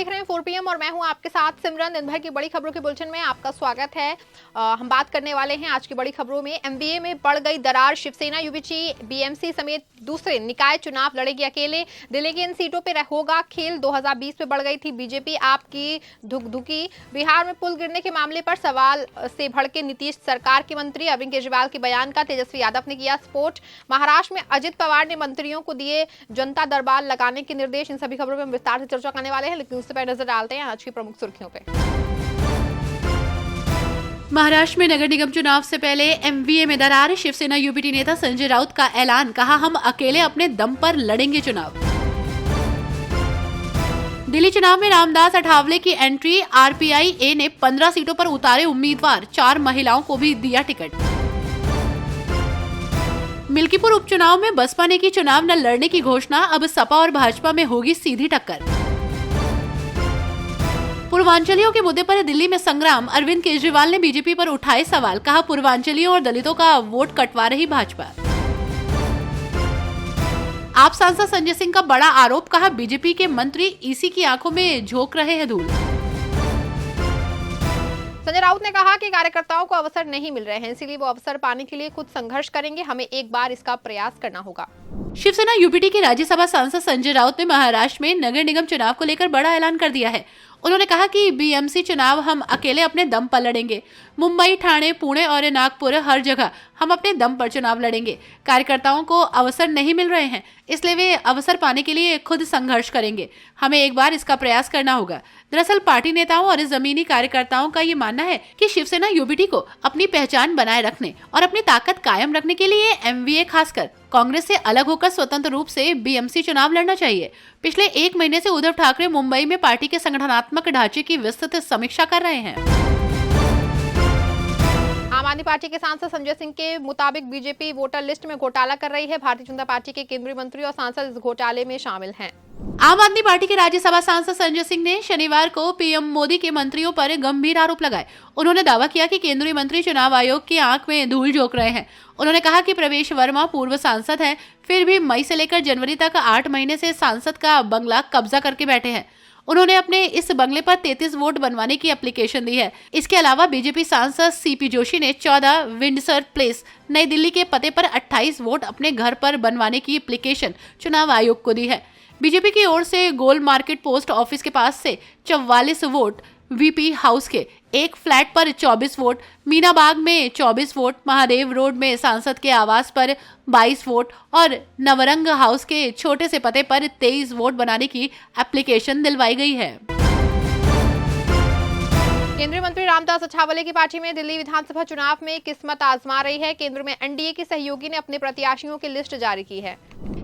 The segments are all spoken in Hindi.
देख रहे हैं 4 PM और मैं हूं आपके साथ सिमरन। दिन भर की बड़ी खबरों के बुलेटिन में आपका स्वागत है। हम बात करने वाले हैं आज की बड़ी खबरों में। एमबीए में बढ़ गई दरार, शिवसेना यूबीटी बीएमसी समेत दूसरे निकाय चुनाव लड़ेगी अकेले। दिल्ली की इन सीटों पर होगा खेल। 2020 में बढ़ गई थी बीजेपी आपकी धुकधुकी। बिहार में पुल गिरने के मामले पर सवाल से भड़के नीतीश सरकार के मंत्री। अरविंद केजरीवाल के बयान का तेजस्वी यादव ने किया स्फोट। महाराष्ट्र में अजित पवार ने मंत्रियों को दिए जनता दरबार लगाने के निर्देश। इन सभी खबरों में विस्तार से चर्चा करने वाले हैं, लेकिन उससे पहले नजर डालते हैं आज की प्रमुख सुर्खियों पे। महाराष्ट्र में नगर निगम चुनाव से पहले एमवीए में दरार, शिवसेना यूबीटी नेता संजय राउत का ऐलान, कहा हम अकेले अपने दम पर लड़ेंगे चुनाव। दिल्ली चुनाव में रामदास अठावले की एंट्री, आरपीआई ने 15 सीटों पर उतारे उम्मीदवार, 4 महिलाओं को भी दिया टिकट। मिल्कीपुर उपचुनाव में बसपा ने की चुनाव न लड़ने की घोषणा, अब सपा और भाजपा में होगी सीधी टक्कर। पूर्वांचलियों के मुद्दे पर दिल्ली में संग्राम, अरविंद केजरीवाल ने बीजेपी पर उठाए सवाल, कहा पूर्वांचलियों और दलितों का वोट कटवा रही भाजपा। आप सांसद संजय सिंह का बड़ा आरोप, कहा बीजेपी के मंत्री ईसी की आंखों में झोंक रहे हैं धूल। संजय राउत ने कहा कि कार्यकर्ताओं को अवसर नहीं मिल रहे हैं, इसीलिए वो अवसर पाने के लिए खुद संघर्ष करेंगे। हमें एक बार इसका प्रयास करना होगा। शिवसेना यूबीटी के राज्यसभा सांसद संजय राउत ने महाराष्ट्र में नगर निगम चुनाव को लेकर बड़ा ऐलान कर दिया है। उन्होंने कहा कि बीएमसी चुनाव हम अकेले अपने दम पर लड़ेंगे। मुंबई, ठाणे, पुणे और नागपुर, हर जगह हम अपने दम पर चुनाव लड़ेंगे। कार्यकर्ताओं को अवसर नहीं मिल रहे हैं, इसलिए वे अवसर पाने के लिए खुद संघर्ष करेंगे। हमें एक बार इसका प्रयास करना होगा। दरअसल पार्टी नेताओं और जमीनी कार्यकर्ताओं का ये मानना है कि शिवसेना यूबीटी को अपनी पहचान बनाए रखने और अपनी ताकत कायम रखने के लिए एमवीए खासकर कांग्रेस से अलग होकर स्वतंत्र रूप से बीएमसी चुनाव लड़ना चाहिए। पिछले 1 महीने से उद्धव ठाकरे मुंबई में पार्टी के संगठनात्मक ढांचे की विस्तृत समीक्षा कर रहे हैं। आम आदमी पार्टी के सांसद संजय सिंह के मुताबिक बीजेपी वोटर लिस्ट में घोटाला कर रही है। भारतीय जनता पार्टी के केंद्रीय मंत्री और सांसद इस घोटाले में शामिल हैं। आम आदमी पार्टी के राज्यसभा सांसद संजय सिंह ने शनिवार को पीएम मोदी के मंत्रियों पर गंभीर आरोप लगाए। उन्होंने दावा किया कि केंद्रीय मंत्री चुनाव आयोग की आंख में धूल झोंक रहे हैं। उन्होंने कहा कि प्रवेश वर्मा पूर्व सांसद हैं, फिर भी मई से लेकर जनवरी तक 8 महीने से सांसद का बंगला कब्जा करके बैठे हैं। उन्होंने अपने इस बंगले पर 33 वोट बनवाने की एप्लीकेशन दी है। इसके अलावा बीजेपी सांसद सीपी जोशी ने 14 विंडसर प्लेस नई दिल्ली के पते पर 28 वोट अपने घर पर बनवाने की एप्लीकेशन चुनाव आयोग को दी है। बीजेपी की ओर से गोल मार्केट पोस्ट ऑफिस के पास से 44 वोट, वीपी हाउस के एक फ्लैट पर 24 वोट, मीना बाग में 24 वोट, महादेव रोड में सांसद के आवास पर 22 वोट और नवरंग हाउस के छोटे से पते पर 23 वोट बनाने की एप्लीकेशन दिलवाई गई है। केंद्रीय मंत्री रामदास अठावले की पार्टी में दिल्ली विधानसभा चुनाव में किस्मत आजमा रही है। केंद्र में एनडीए की सहयोगी ने अपने प्रत्याशियों की लिस्ट जारी की है।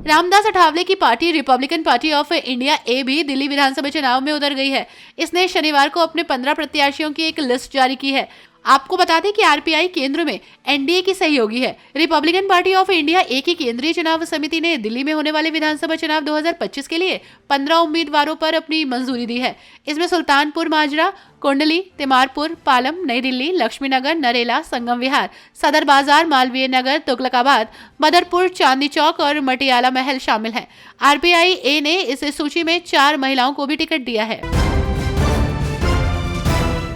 रामदास अठावले की party Republican party of India A भी दिल्ली विधानसभा चुनाव में उतर गई है। इसने शनिवार को अपने 15 प्रत्याशियों की एक लिस्ट जारी की है। आपको बता दें कि आरपीआई केंद्र में एनडीए की सहयोगी है। रिपब्लिकन पार्टी ऑफ इंडिया ए की केंद्रीय चुनाव समिति ने दिल्ली में होने वाले विधानसभा चुनाव 2025 के लिए 15 उम्मीदवारों पर अपनी मंजूरी दी है। इसमें सुल्तानपुर माजरा, कोंडली, तिमारपुर, पालम, नई दिल्ली, लक्ष्मीनगर, नरेला, संगम विहार, सदर बाजार, मालवीय नगर, तुगलकाबाद, बदरपुर, चांदनी चौक और मटियाला महल शामिल हैं। आरपीआई ए ने इस सूची में 4 महिलाओं को भी टिकट दिया है।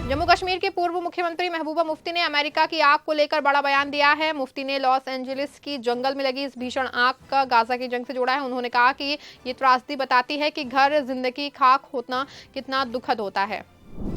जम्मू कश्मीर के पूर्व मुख्यमंत्री महबूबा मुफ्ती ने अमेरिका की आग को लेकर बड़ा बयान दिया है। मुफ्ती ने लॉस एंजलिस की जंगल में लगी इस भीषण आग का गाजा की जंग से जोड़ा है। उन्होंने कहा कि ये त्रासदी बताती है कि घर जिंदगी खाक होना कितना दुखद होता है।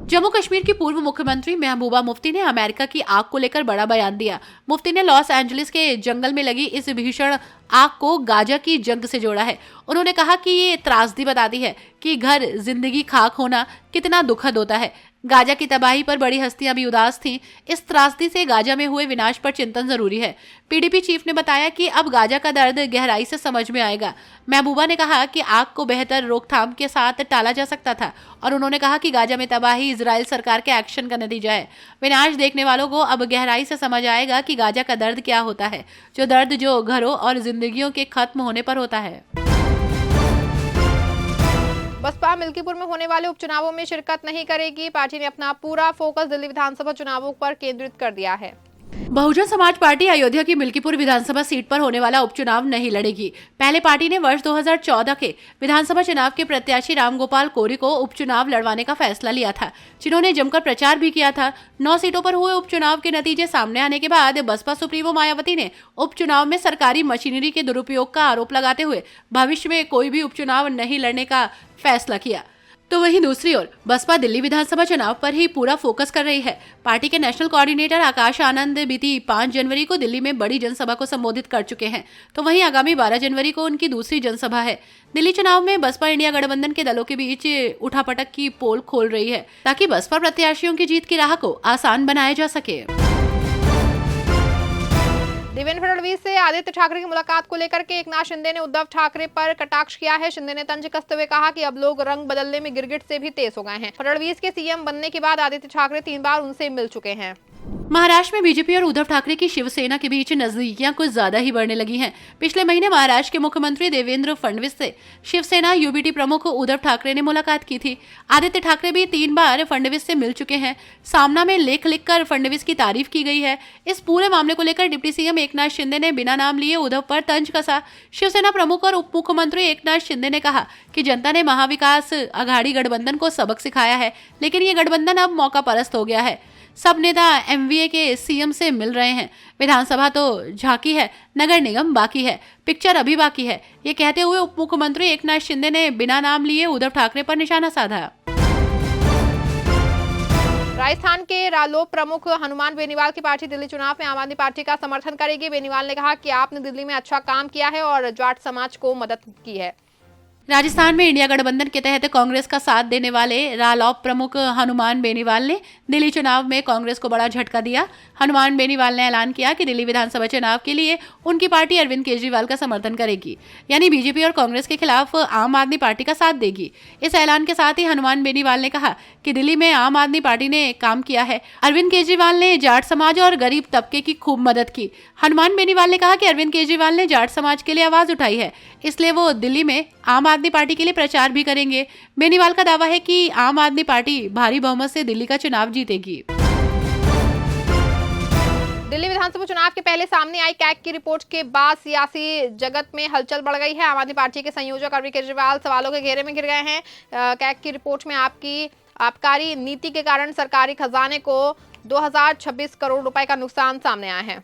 जम्मू कश्मीर की पूर्व मुख्यमंत्री महबूबा मुफ्ती ने अमेरिका की आग को लेकर बड़ा बयान दिया। मुफ्ती ने लॉस एंजलिस के जंगल में लगी इस भीषण आग को गाजा की जंग से जोड़ा है। उन्होंने कहा कि ये त्रासदी बताती है कि घर जिंदगी खाक होना कितना दुखद होता है। गाजा की तबाही पर बड़ी हस्तियां भी उदास थीं। इस त्रासदी से गाजा में हुए विनाश पर चिंतन जरूरी है। पीडीपी चीफ ने बताया कि अब गाजा का दर्द गहराई से समझ में आएगा। महबूबा ने कहा कि आग को बेहतर रोकथाम के साथ टाला जा सकता था और उन्होंने कहा कि गाजा में तबाही इजराइल सरकार के एक्शन का नतीजा है। विनाश देखने वालों को अब गहराई से समझ आएगा कि गाजा का दर्द क्या होता है, जो दर्द जो घरों और जिंदगियों के खत्म होने पर होता है। बसपा मिल्कीपुर में होने वाले उपचुनावों में शिरकत नहीं करेगी। पार्टी ने अपना पूरा फोकस दिल्ली विधानसभा चुनावों पर केंद्रित कर दिया है। बहुजन समाज पार्टी अयोध्या की मिल्कीपुर विधानसभा सीट पर होने वाला उपचुनाव नहीं लड़ेगी। पहले पार्टी ने वर्ष 2014 के विधानसभा चुनाव के प्रत्याशी रामगोपाल कोरी को उपचुनाव लड़वाने का फैसला लिया था, जिन्होंने जमकर प्रचार भी किया था। 9 सीटों पर हुए उपचुनाव के नतीजे सामने आने के बाद बसपा सुप्रीमो मायावती ने उपचुनाव में सरकारी मशीनरी के दुरुपयोग का आरोप लगाते हुए भविष्य में कोई भी उपचुनाव नहीं लड़ने का फैसला किया। तो वहीं दूसरी ओर बसपा दिल्ली विधानसभा चुनाव पर ही पूरा फोकस कर रही है। पार्टी के नेशनल कोऑर्डिनेटर आकाश आनंद बीती 5 जनवरी को दिल्ली में बड़ी जनसभा को संबोधित कर चुके हैं, तो वहीं आगामी 12 जनवरी को उनकी दूसरी जनसभा है। दिल्ली चुनाव में बसपा इंडिया गठबंधन के दलों के बीच उठापटक की पोल खोल रही है, ताकि बसपा प्रत्याशियों की जीत की राह को आसान बनाया जा सके। देवेंद्र फडणवीस से आदित्य ठाकरे की मुलाकात को लेकर के एकनाथ शिंदे ने उद्धव ठाकरे पर कटाक्ष किया है। शिंदे ने तंज कसते हुए कहा कि अब लोग रंग बदलने में गिरगिट से भी तेज हो गए हैं। फडणवीस के सीएम बनने के बाद आदित्य ठाकरे 3 बार उनसे मिल चुके हैं। महाराष्ट्र में बीजेपी और उद्धव ठाकरे की शिवसेना के बीच नजदीकियां कुछ ज्यादा ही बढ़ने लगी हैं। पिछले महीने महाराष्ट्र के मुख्यमंत्री देवेंद्र फडणवीस से शिवसेना यूबीटी प्रमुख उद्धव ठाकरे ने मुलाकात की थी। आदित्य ठाकरे भी 3 बार फडणवीस से मिल चुके हैं। सामना में लेख लिखकर फडणवीस की तारीफ की गई है। इस पूरे मामले को लेकर डिप्टी सीएम एकनाथ शिंदे ने बिना नाम लिए उद्धव पर तंज कसा। शिवसेना प्रमुख और उप मुख्यमंत्री एकनाथ शिंदे ने कहा कि जनता ने महाविकास आघाड़ी गठबंधन को सबक सिखाया है, लेकिन ये गठबंधन अब मौका परस्त हो गया है। सब नेता एमवीए के सीएम से मिल रहे हैं। विधानसभा तो झांकी है, नगर निगम बाकी है, पिक्चर अभी बाकी है। ये कहते हुए उप मुख्यमंत्री एकनाथ शिंदे ने बिना नाम लिए उद्धव ठाकरे पर निशाना साधा। राजस्थान के रालोप प्रमुख हनुमान बेनीवाल की पार्टी दिल्ली चुनाव में आम आदमी पार्टी का समर्थन करेगी। बेनीवाल ने कहा कि आपने दिल्ली में अच्छा काम किया है और जाट समाज को मदद की है। राजस्थान में इंडिया गठबंधन के तहत कांग्रेस का साथ देने वाले रालोप प्रमुख हनुमान बेनीवाल ने दिल्ली चुनाव में कांग्रेस को बड़ा झटका दिया। हनुमान बेनीवाल ने ऐलान किया कि दिल्ली विधानसभा चुनाव के लिए उनकी पार्टी अरविंद केजरीवाल का समर्थन करेगी, यानी बीजेपी और कांग्रेस के खिलाफ आम आदमी पार्टी का साथ देगी। इस ऐलान के साथ ही हनुमान बेनीवाल ने कहा कि दिल्ली में आम आदमी पार्टी ने काम किया है। अरविंद केजरीवाल ने जाट समाज और गरीब तबके की खूब मदद की। हनुमान बेनीवाल ने कहा कि अरविंद केजरीवाल ने जाट समाज के लिए आवाज उठाई है, इसलिए वो दिल्ली में आम आदमी पार्टी के लिए प्रचार भी करेंगे। बेनीवाल का दावा है कि आम आदमी पार्टी भारी बहुमत से दिल्ली का चुनाव जीतेगी। दिल्ली विधानसभा चुनाव के पहले सामने आई कैग की रिपोर्ट के बाद सियासी जगत में हलचल बढ़ गई है। आम आदमी पार्टी के संयोजक अरविंद केजरीवाल सवालों के घेरे में घिर गए हैं। कैग की रिपोर्ट में आपकी आबकारी नीति के कारण सरकारी खजाने को 2026 करोड़ रुपए का नुकसान सामने आया है।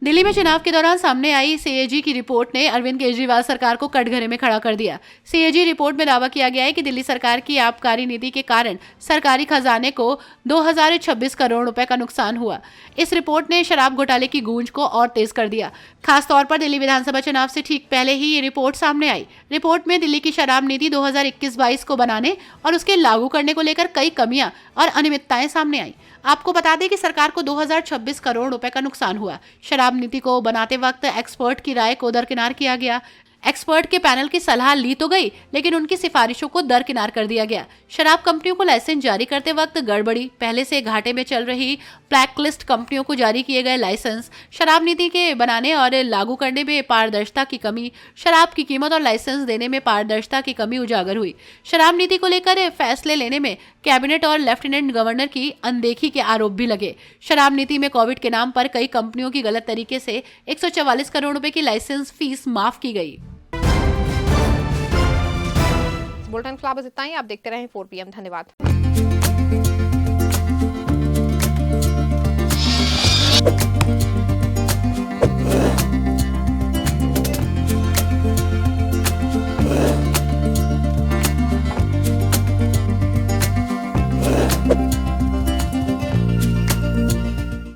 दिल्ली में चुनाव के दौरान सामने आई सीएजी की रिपोर्ट ने अरविंद केजरीवाल सरकार को कटघरे में खड़ा कर दिया। सीएजी रिपोर्ट में दावा किया गया है कि दिल्ली सरकार की आबकारी नीति के कारण सरकारी खजाने को 2026 करोड़ रुपए का नुकसान हुआ। इस रिपोर्ट ने शराब घोटाले की गूंज को और तेज कर दिया। खासतौर पर दिल्ली विधानसभा चुनाव से ठीक पहले ही ये रिपोर्ट सामने आई। रिपोर्ट में दिल्ली की शराब नीति 2021-22 को बनाने और उसके लागू करने को लेकर कई कमियां और अनियमितताएं सामने आई। आपको बता दें कि सरकार को 2026 करोड़ रुपए का नुकसान हुआ। शराब नीति को बनाते वक्त एक्सपर्ट की राय को दरकिनार किया गया। एक्सपर्ट के पैनल की सलाह ली तो गई, लेकिन उनकी सिफारिशों को दरकिनार कर दिया गया। शराब कंपनियों को लाइसेंस जारी करते वक्त गड़बड़ी, पहले से घाटे में चल रही ब्लैकलिस्ट कंपनियों को जारी किए गए लाइसेंस, शराब नीति के बनाने और लागू करने में पारदर्शिता की कमी, शराब की कीमत और लाइसेंस देने में पारदर्शिता की कमी उजागर हुई। शराब नीति को लेकर फैसले लेने में कैबिनेट और लेफ्टिनेंट गवर्नर की अनदेखी के आरोप भी लगे। शराब नीति में कोविड के नाम पर कई कंपनियों की गलत तरीके से 144 करोड़ रुपए की लाइसेंस फीस माफ की गई। बुलेटिन क्लब इतना ही। आप देखते रहें 4 PM। धन्यवाद।